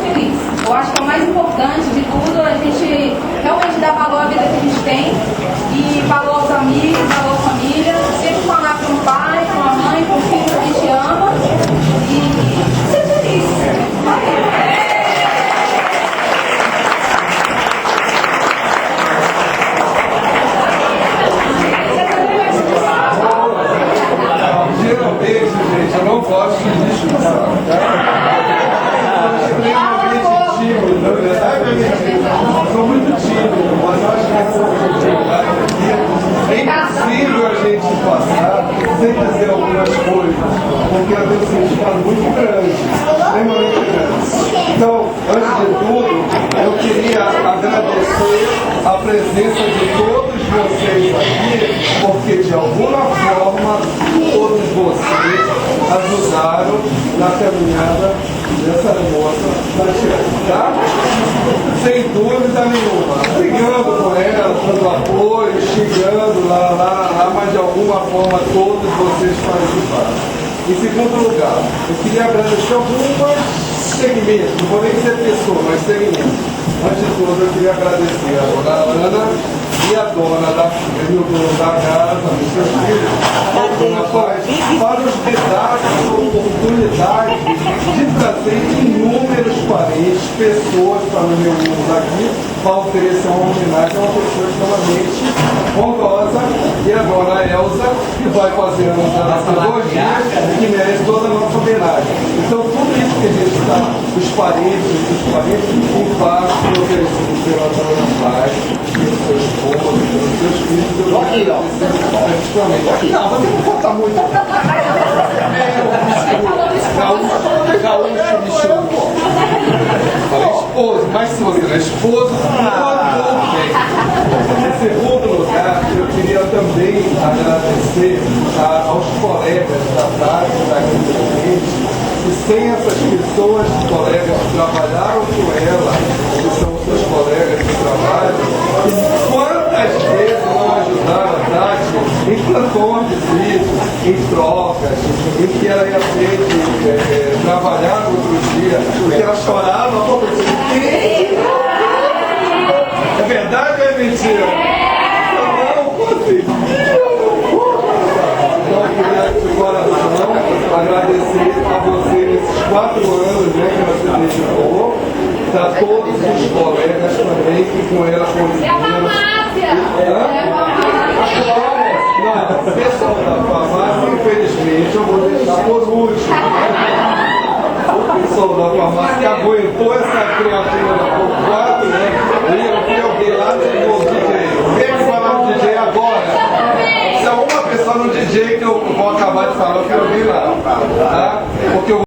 feliz. Eu acho que é o mais importante de tudo, a gente realmente dar valor à vida que a gente tem e valor aos amigos, valor à família, sempre falar com o pai, com a mãe, com o filho que a gente ama e ser feliz. Geralmente, gente, eu não gosto de discussão, tá? Na verdade, eu sou muito tímido, mas eu acho que essa oportunidade aqui é impossível a gente passar sem dizer algumas coisas, porque a gente está muito grande, extremamente grande. Então, antes de tudo, eu queria agradecer a presença de todos vocês aqui, porque de alguma forma todos vocês ajudaram na caminhada dessa moça da Tiana, tá? Sem dúvida nenhuma. Brigando com ela, dando apoio, xingando, mas de alguma forma todos vocês participaram. Em segundo lugar, eu queria agradecer alguns segmentos, não vou nem dizer pessoa, mas segmentos. Antes de tudo, eu queria agradecer a dona Ana e a dona da casa, dos seus filhos, para os detalhes, a oportunidade de trazer inúmeros parentes, pessoas para nos reunirmos aqui, para oferecer uma homenagem a uma pessoa extremamente honrosa, e a dona Elza, que vai fazer a nossa 2 dias, que merece toda a nossa homenagem. Então, tudo isso que a gente dá, os parentes, em parte, oferecido pela dona Paz, pelos seus esposos, pelos seus filhos, eu aqui, ó. Aqui, não, você não conta muito. Gaúcho me chamou. Falei esposo, mas se você não é esposo, em segundo lugar, eu queria também agradecer aos colegas da tarde, daqui presente, e sem essas pessoas, colegas que trabalharam com ela, que são seus colegas de trabalho, quantas vezes não ajudaram a Tati em plantões em trocas, em que ela ia ter trabalhar no outro dia, porque ela chorava, é verdade ou é mentira? Não, consegui. Então, eu queria de coração agradecer a você nesses 4 anos, né, que você dedicou, a todos os colegas também que com ela conseguiram. Não, o pessoal da farmácia, infelizmente, eu vou deixar por último. O pessoal da farmácia que aguentou essa criatura por 4 anos, e eu fui alguém lá no DJ. Quem que falar no DJ agora? Se alguma pessoa no DJ que eu vou acabar de falar, eu quero vir lá, tá? Porque eu